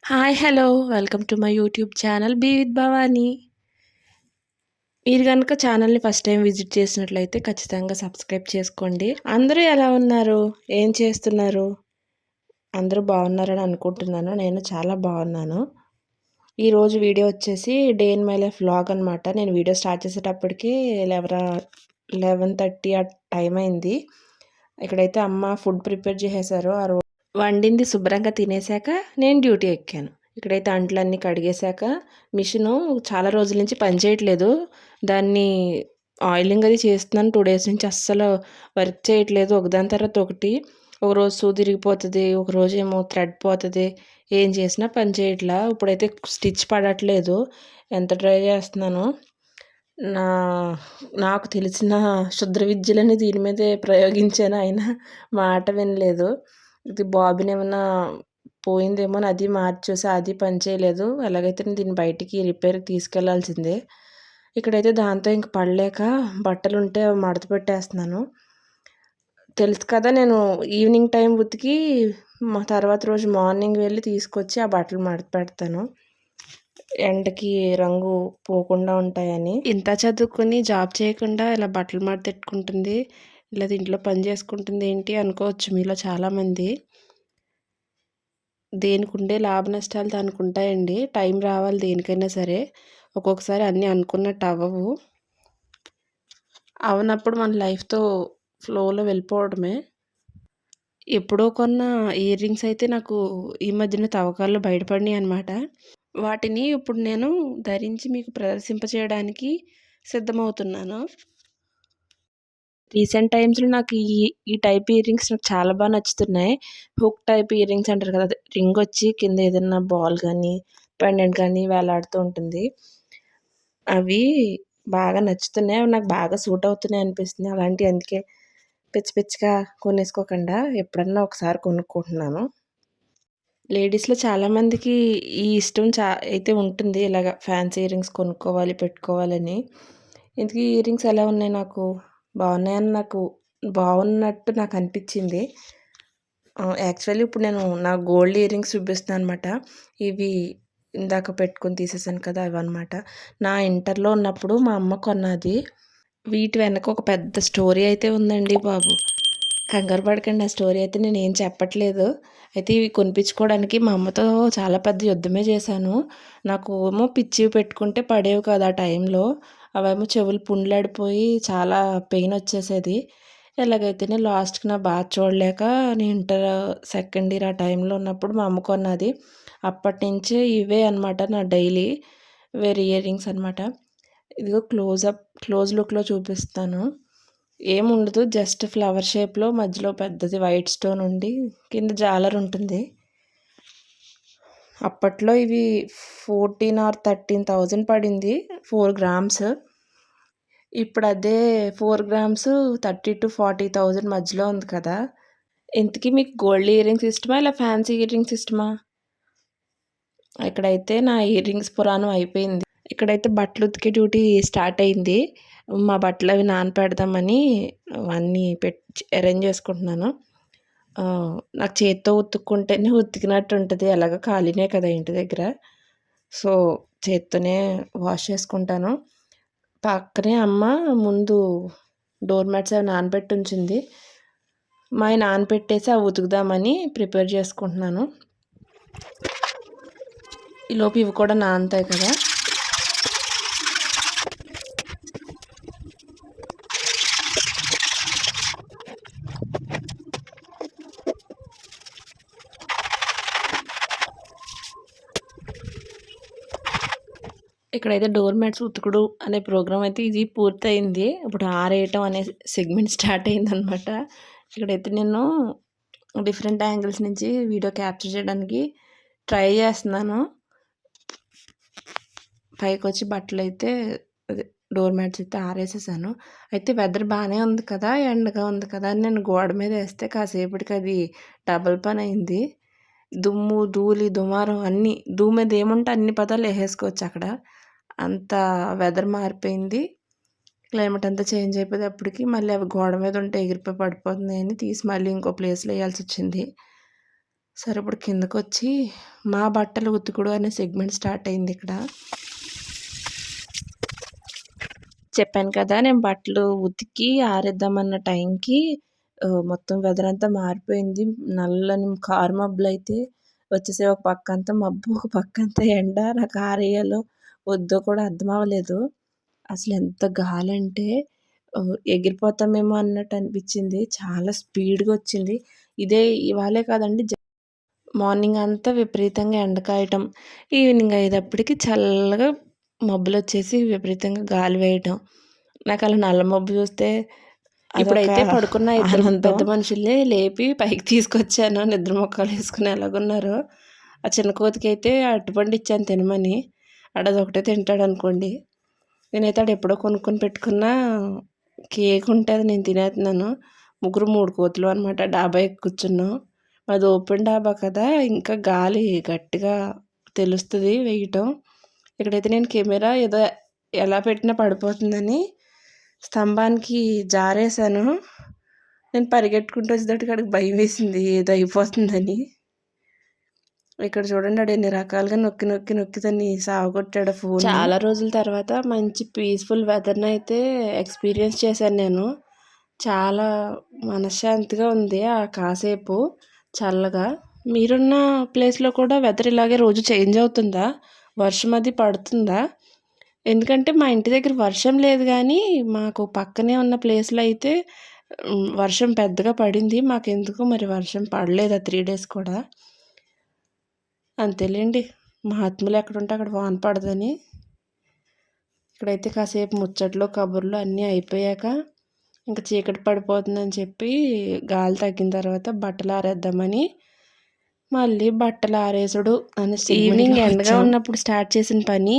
Hi! Hello! Welcome to my YouTube channel be with Bhavani. మీరు గనుక ఛానల్‌ని ఫస్ట్ టైమ్ విజిట్ చేసినట్లయితే ఖచ్చితంగా సబ్స్క్రైబ్ చేసుకోండి. అందరూ ఎలా ఉన్నారు? ఏం చేస్తున్నారు? అందరూ బాగున్నారని అనుకుంటున్నాను. నేను చాలా బాగున్నాను. ఈరోజు వీడియో వచ్చేసి day in my life vlog అనమాట. నేను వీడియో స్టార్ట్ చేసేటప్పటికి 11:30 ఆ టైం అయింది. ఇక్కడైతే అమ్మ ఫుడ్ ప్రిపేర్ చేసేసారు. వండింది శుభ్రంగా తినేసాక నేను డ్యూటీ ఎక్కాను. ఇక్కడైతే అంట్లన్నీ కడిగేశాక మిషను చాలా రోజుల నుంచి పనిచేయట్లేదు. దాన్ని ఆయిలింగ్ అది చేస్తున్నాను 2 డేస్ నుంచి అస్సలు వర్క్ చేయట్లేదు. ఒకదాని తర్వాత ఒకటి. ఒకరోజు సూది ఇరిగిపోతది. ఒకరోజేమో థ్రెడ్ పోతది. ఏం చేసినా పని చేయట్లా. ఇప్పుడైతే స్టిచ్ పడట్లేదు. ఎంత ట్రై చేస్తున్నానో. నా నాకు తెలిసిన క్షుద్ర విద్యలని దీని మీదే ప్రయోగించాను. అయినా మాట వినలేదు. ఇది బాబిన్ ఏమన్నా పోయిందేమో అని అది మార్చేసా. అది పని చేయలేదు. ఎలాగైతే నేను దీన్ని బయటికి రిపేర్‌కి తీసుకెళ్లాల్సిందే. ఇక్కడైతే దాంతో ఇంక పడలేక బట్టలుంటే మడత పెట్టేస్తున్నాను. తెలుసు కదా! నేను ఈవినింగ్ టైం ఉతికి తర్వాత రోజు మార్నింగ్ వెళ్ళి తీసుకొచ్చి ఆ బట్టలు మడత పెడతాను. ఎండకి రంగు పోకుండా ఉంటాయని. ఇంత చదువుకొని జాబ్ చేయకుండా ఇలా బట్టలు మడతెట్టుకుంటుంది. ఇలా ఇంట్లో పని చేసుకుంటుంది ఏంటి అనుకోవచ్చు మీలో చాలామంది. దేనికుండే లాభ నష్టాలు దానికుంటాయండి. టైం రావాలి దేనికైనా సరే. ఒక్కొక్కసారి అన్నీ అనుకున్నట్టు అవ్వవు. అవనప్పుడు మన లైఫ్‌తో ఫ్లోలో వెళ్ళిపోవడమే. ఎప్పుడో కొన్న ఇయర్ రింగ్స్ అయితే నాకు ఈ మధ్యన తవ్వకాల్లో బయటపడినాయనమాట. వాటిని ఇప్పుడు నేను ధరించి మీకు ప్రదర్శింపచేయడానికి సిద్ధమవుతున్నాను. రీసెంట్ టైమ్స్‌లో నాకు ఈ టైప్ ఇయర్ రింగ్స్ నాకు చాలా నచ్చుతున్నాయి. హుక్ టైప్ ఇయర్ రింగ్స్ అంటారు కదా! అదే రింగొచ్చి కింద ఏదన్నా బాల్ గానీ, పెండెంట్ గానీ వేలాడుతూ ఉంటుంది. అవి బాగా నచ్చుతున్నాయి. అవి నాకు బాగా సూట్ అవుతున్నాయి అనిపిస్తుంది. అలాంటివి అందుకే పిచ్చి పిచ్చిగా కొనేసుకోకుండా ఎప్పుడన్నా ఒకసారి కొనుక్కుంటున్నాను. లేడీస్‌లో చాలామందికి ఈ ఇష్టం అయితే ఉంటుంది. ఇలాగ ఫ్యాన్సీ ఇయర్ రింగ్స్ కొనుక్కోవాలి, పెట్టుకోవాలని. ఇంతకీ ఇయర్ రింగ్స్ ఎలా ఉన్నాయి నాకు? బాగున్నాయని బాగున్నట్టు నాకనిపిచ్చింది. యాక్చువల్లీ ఇప్పుడు నేను నా గోల్డ్ ఇయర్ రింగ్స్ చూపిస్తున్నాననమాట. ఇవి ఇందాక పెట్టుకొని తీసేసాను కదా! అవన్నమాట. నా ఇంటర్‌లో ఉన్నప్పుడు మా అమ్మ కొన్నది. వీటి వెనక ఒక పెద్ద స్టోరీ అయితే ఉందండి బాబు. కంగారు పడకండి. ఆ స్టోరీ అయితే నేనేం చెప్పట్లేదు. అయితే ఇవి కొనిపించుకోవడానికి మా అమ్మతో చాలా పెద్ద యుద్ధమే చేశాను. నాకు ఏమో పిచ్చివి పెట్టుకుంటే పడేవి కాదు ఆ టైంలో. అవేమో చెవులు పుండ్లడిపోయి చాలా పెయిన్ వచ్చేసేది. ఎలాగైతేనే లాస్ట్‌కి నా బాధ చూడలేక నేను ఇంటర్ సెకండ్ ఇయర్ ఆ టైంలో ఉన్నప్పుడు మా అమ్మ కొన్నది. అప్పటినుంచి ఇవే అనమాట నా డైలీ వేర్ ఇయర్ రింగ్స్ అనమాట. ఇదిగో క్లోజ్ లుక్‌లో చూపిస్తాను. ఏముండదు. జస్ట్ ఫ్లవర్ షేప్‌లో మధ్యలో పెద్దది వైట్ స్టోన్ ఉండి కింద జాలర్ ఉంటుంది. అప్పట్లో ఇవి 14,000 ఆర్ 13,000 పడింది. 4 గ్రామ్స్. ఇప్పుడు అదే 4 గ్రామ్స్ 30,000-40,000 మధ్యలో ఉంది కదా! ఇంతకీ మీకు గోల్డ్ ఇయర్ రింగ్స్ ఇష్టమా? ఇలా ఫ్యాన్సీ ఇయర్ రింగ్స్ ఇష్టమా? ఇక్కడైతే నా ఇయర్ రింగ్స్ పురాణం అయిపోయింది. ఇక్కడైతే బట్టలు ఉతికే డ్యూటీ స్టార్ట్ అయింది. మా బట్టలు అవి నానపెడదామని అన్నీ అరేంజ్ చేసుకుంటున్నాను. నాకు చేత్తో ఉతుక్కుంటేనే ఉతికినట్టు ఉంటది. ఎలాగో ఖాళీనే కదా ఇంటి దగ్గర. సో, చేత్తోనే వాష్ చేసుకుంటాను. పక్కనే అమ్మ ముందు డోర్ మ్యాట్స్ అవి నానబెట్టి ఉంచింది. మాయి నానబెట్టేసి అవి ఉతుకుదామని ప్రిపేర్ చేసుకుంటున్నాను. ఈలోపు ఇవి కూడా నానతాయి కదా! ఇక్కడైతే డోర్ మ్యాట్స్ ఉతుకుడు అనే ప్రోగ్రామ్ అయితే ఇది పూర్తయింది. ఇప్పుడు ఆరేయటం అనే సెగ్మెంట్ స్టార్ట్ అయిందనమాట. ఇక్కడైతే నేను డిఫరెంట్ యాంగిల్స్ నుంచి వీడియో క్యాప్చర్ చేయడానికి ట్రై చేస్తున్నాను. పైకొచ్చి బట్టలైతే అదే డోర్ మ్యాట్స్ అయితే ఆరేసేసాను. అయితే వెదర్ బానే ఉంది కదా! ఎండగా ఉంది కదా! అని నేను గోడ మీద ఏస్తే కాసేపటికి అది డబల్ పనయింది. దుమ్ము, ధూళి, దుమారం అన్నీ మీద ఏముంటే అన్ని పదాలు ఏసేసుకోవచ్చు అక్కడ. అంత వెదర్ మారిపోయింది. క్లైమేట్ అంతా చేంజ్ అయిపోయేటప్పటికి మళ్ళీ అవి గోడ మీద ఉంటే ఎగిరిపోయి పడిపోతున్నాయని తీసి మళ్ళీ ఇంకో ప్లేస్‌లో ఎయాల్సొచ్చింది. సరే ఇప్పుడు కిందకొచ్చి మా బట్టలు ఉతుకుడు అనే సెగ్మెంట్ స్టార్ట్ అయింది ఇక్కడ. చెప్పాను కదా నేను బట్టలు ఉతికి ఆరేద్దామన్న టైంకి మొత్తం వెదర్ అంతా మారిపోయింది. నల్లని కారు మబ్బులైతే వచ్చేసాయి. ఒక పక్కంతా మబ్బు, ఒక పక్కంతా ఎండ. నాకు ఆరేయాలో వద్దో కూడా అర్థం అవ్వలేదు. అసలు ఎంత గాలంటే ఎగిరిపోతామేమో అన్నట్టు అనిపించింది. చాలా స్పీడ్‌గా వచ్చింది. ఇదే ఇవాళే కాదండి మార్నింగ్ అంతా విపరీతంగా ఎండ కాయటం. ఈవినింగ్ అయ్యేటప్పటికి చల్లగా మబ్బులొచ్చేసి విపరీతంగా గాలి వేయటం. నాకలా నల్ల మబ్బు చూస్తే ఇప్పుడైతే పడుకున్న ఇద్దరు పెద్ద మనుషుల్ని లేపి పైకి తీసుకొచ్చాను. నిద్ర మొక్కాలేసుకుని ఎలాగున్నారో. ఆ చిన్న కోతికైతే అరటిపండు ఇచ్చాను తినమని. అదొకటే తింటాడనుకోండి. నేనైతే ఎప్పుడో కొనుక్కొని పెట్టుకున్న కేక్ ఉంటే అది నేను తినేస్తున్నాను. 3 కోతులు అనమాట. డాబా ఎక్కి కూర్చున్నాం. అది ఓపెన్ డాబా కదా, ఇంకా గాలి గట్టిగా తెలుస్తుంది వేయటం. ఇక్కడైతే నేను కెమెరా ఏదో ఎలా పెట్టినా పడిపోతుందని స్తంభానికి జారేసాను. నేను పరిగెట్టుకుంటూ వచ్చేటట్టుగా అక్కడికి భయం వేసింది ఏదో అయిపోతుందని. ఇక్కడ చూడండి ఆడు ఎన్ని రకాలుగా నొక్కి నొక్కి నొక్కి దాన్ని సావగొట్టాడు ఫోన్. చాలా రోజుల తర్వాత మంచి పీస్ఫుల్ వెదర్ని అయితే ఎక్స్పీరియన్స్ చేశాను నేను. చాలా మనశ్శాంతిగా ఉంది ఆ కాసేపు చల్లగా. మీరున్న ప్లేస్లో కూడా వెదర్ ఇలాగే రోజు చేంజ్ అవుతుందా? వర్షం అది పడుతుందా? ఎందుకంటే మా ఇంటి దగ్గర వర్షం లేదు కానీ మాకు పక్కనే ఉన్న ప్లేస్లో అయితే వర్షం పెద్దగా పడింది. మాకెందుకో మరి వర్షం పడలేదు ఆ 3 days కూడా. అంతేలేండి, మహాత్ములు ఎక్కడుంటే అక్కడ వాన పడదని. ఇక్కడైతే కాసేపు ముచ్చట్లు కబుర్లు అన్నీ అయిపోయాక ఇంకా చీకటి పడిపోతుందని చెప్పి గాలి తగ్గిన తర్వాత బట్టలు ఆరేద్దామని మళ్ళీ బట్టలు ఆరేసుడు అని ఈవినింగ్ ఎండగా ఉన్నప్పుడు స్టార్ట్ చేసిన పని,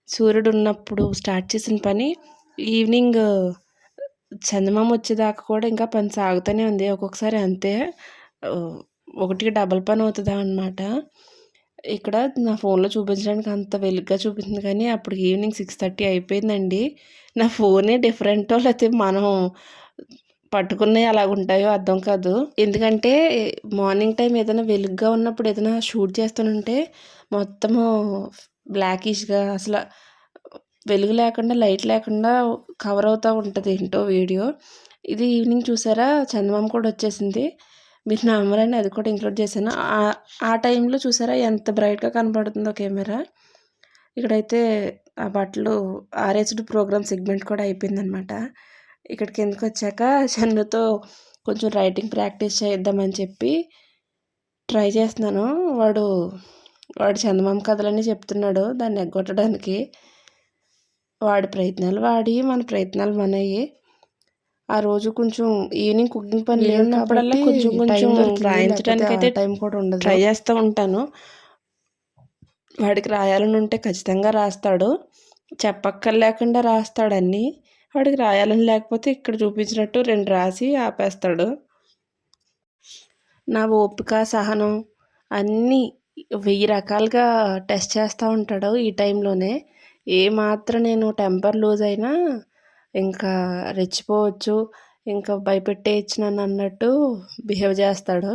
సూర్యుడు ఉన్నప్పుడు స్టార్ట్ చేసిన పని ఈవినింగ్ చందమామ వచ్చేదాకా కూడా ఇంకా పని సాగుతూనే ఉంది. ఒక్కొక్కసారి అంతే, ఒకటికి డబల్ పని అవుతుందా అనమాట. ఇక్కడ నా ఫోన్లో చూపించడానికి అంత వెలుగ్గా చూపించింది కానీ అప్పుడు ఈవినింగ్ 6:30 అయిపోయిందండి. నా ఫోనే డిఫరెంటో లేకపోతే మనం పట్టుకున్నవి అలాగుంటాయో అర్థం కాదు. ఎందుకంటే మార్నింగ్ టైం ఏదైనా వెలుగ్గా ఉన్నప్పుడు ఏదైనా షూట్ చేస్తుంటే మొత్తము బ్లాకిష్గా అసలు వెలుగు లేకుండా లైట్ లేకుండా కవర్ అవుతూ ఉంటుంది ఏంటో వీడియో. ఇది ఈవినింగ్ చూసారా చందమామ కూడా వచ్చేసింది. మీరు నమ్మరని అది కూడా ఇంక్లూడ్ చేశాను. ఆ టైంలో చూసారా ఎంత బ్రైట్గా కనపడుతుందో కెమెరా. ఇక్కడైతే ఆ బట్టలు ఆరేసుడు ప్రోగ్రామ్ సెగ్మెంట్ కూడా అయిపోయిందనమాట. ఇక్కడికి ఎందుకు వచ్చాక చన్నుతో కొంచెం రైటింగ్ ప్రాక్టీస్ చేద్దామని చెప్పి ట్రై చేస్తున్నాను. వాడు చందమామ కథలన్నీ చెప్తున్నాడు దాన్ని ఎగ్గొట్టడానికి. వాడి ప్రయత్నాలు వాడి మన ప్రయత్నాలు మనయ్యి. ఆ రోజు కొంచెం ఈవినింగ్ కుకింగ్ పని లేనప్పుడల్లా కొంచెం రాయించడానికి అయితే టైం కూడా ఉండదు, ట్రై చేస్తూ ఉంటాను. వాడికి రాయాలని ఉంటే ఖచ్చితంగా రాస్తాడు, చెప్పక్కర్లేకుండా రాస్తాడన్నీ. వాడికి రాయాలని లేకపోతే ఇక్కడ చూపించినట్టు 2 రాసి ఆపేస్తాడు. నా ఓపిక సహనం అన్నీ 1000 రకాలుగా టెస్ట్ చేస్తూ ఉంటాడు ఈ టైంలోనే. ఏమాత్రం నేను టెంపర్ లూజ్ అయినా ఇంకా రెచ్చిపోవచ్చు, ఇంకా భయపెట్టేయచ్చు నన్ను అన్నట్టు బిహేవ్ చేస్తాడు.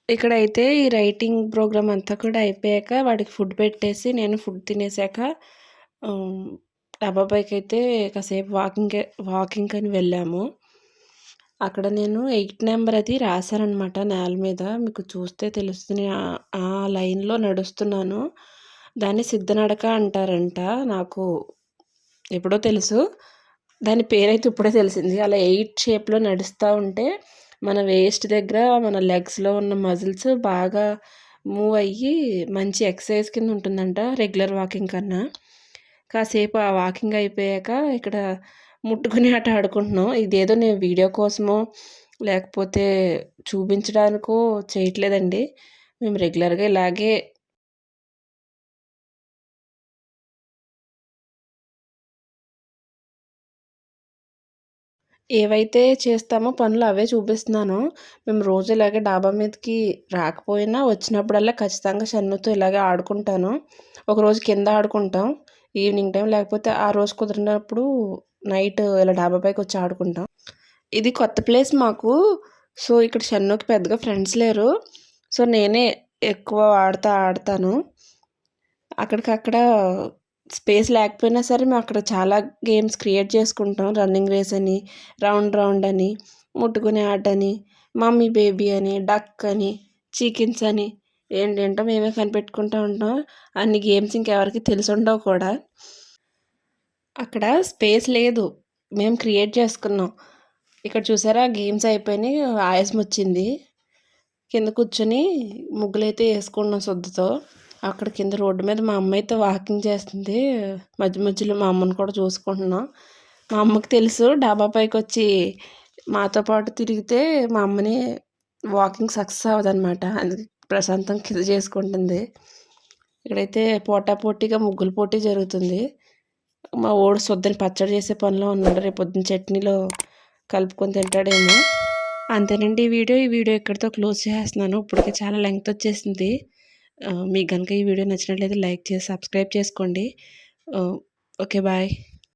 ఇక్కడైతే ఈ రైటింగ్ ప్రోగ్రామ్ అంతా కూడా అయిపోయాక వాడికి ఫుడ్ పెట్టేసి నేను ఫుడ్ తినేసాక డాబా పైకి అయితే కాసేపు వాకింగ్ అని వెళ్ళాము. అక్కడ నేను 8 నెంబర్ అది రాశానమాట నేల మీద. మీకు చూస్తే తెలుస్తుంది. ఆ లైన్లో నడుస్తున్నాను. దాన్ని సిద్ధనడక అంటారంట. నాకు ఎప్పుడో తెలుసు, దాని పేరైతే ఇప్పుడే తెలిసింది. అలా 8 షేప్లో నడుస్తూ ఉంటే మన వేస్ట్ దగ్గర మన లెగ్స్లో ఉన్న మజిల్స్ బాగా మూవ్ అయ్యి మంచి ఎక్సర్సైజ్ కింద ఉంటుందంట రెగ్యులర్ వాకింగ్ కన్నా. కాసేపు ఆ వాకింగ్ అయిపోయాక ఇక్కడ ముట్టుకుని ఆట ఆడుకుంటున్నాం. ఇదేదో నేను వీడియో కోసమో లేకపోతే చూపించడానికో చేయట్లేదండి. మేము రెగ్యులర్గా ఇలాగే ఏవైతే చేస్తామో పనులు అవే చూపిస్తున్నాను. మేము రోజు ఇలాగే డాబా మీదకి రాకపోయినా వచ్చినప్పుడల్లా ఖచ్చితంగా షన్నుతో ఇలాగే ఆడుకుంటాను. ఒకరోజు కింద ఆడుకుంటాం ఈవినింగ్ టైం, లేకపోతే ఆ రోజు కుదిరినప్పుడు నైట్ ఇలా డాబా పైకి వచ్చి ఆడుకుంటాం. ఇది కొత్త ప్లేస్ మాకు. సో ఇక్కడ షన్నుకి పెద్దగా ఫ్రెండ్స్ లేరు. సో, నేనే ఎక్కువ ఆడతాను. అక్కడికక్కడ స్పేస్ లేకపోయినా సరే మేము అక్కడ చాలా గేమ్స్ క్రియేట్ చేసుకుంటాం. రన్నింగ్ రేస్ అని, రౌండ్ రౌండ్ అని, ముట్టుకునే ఆట అని, మమ్మీ బేబీ అని, డక్ అని, చికెన్స్ అని ఏంటేంటో మేమే కనిపెట్టుకుంటూ ఉంటాం. అన్ని గేమ్స్ ఇంకెవరికీ తెలిసుండవు కూడా. అక్కడ స్పేస్ లేదు. మేము క్రియేట్ చేసుకున్నాం. ఇక్కడ చూసారా గేమ్స్ అయిపోయినాయి. ఆయాసం వచ్చింది. కింద కూర్చొని ముగ్గులైతే వేసుకున్నాం సుద్దతో. అక్కడ కింద రోడ్డు మీద మా అమ్మ అయితే వాకింగ్ చేస్తుంది. మధ్య మధ్యలో మా అమ్మని కూడా చూసుకుంటున్నాం. మా అమ్మకి తెలుసు డాబా పైకి వచ్చి మాతో పాటు తిరిగితే మా అమ్మని వాకింగ్ సక్సెస్ అవ్వదనమాట. అందుకే ప్రశాంతం కింద చేసుకుంటుంది. ఇక్కడైతే పోటాపోటీగా ముగ్గుల పోటీ జరుగుతుంది. మా వోడు సొద్దని పచ్చడి చేసే పనిలో ఉన్నాడు. రేపు పొద్దున్న చట్నీలో కలుపుకొని తింటాడేమో. అంతేనండి ఈ వీడియో ఇక్కడితో క్లోజ్ చేసేస్తున్నాను. ఇప్పటికే చాలా లెంగ్త్ వచ్చేసింది. మీకు గనుక ఈ వీడియో నచ్చినట్లయితే లైక్ చేసి సబ్స్క్రైబ్ చేసుకోండి. Okay bye.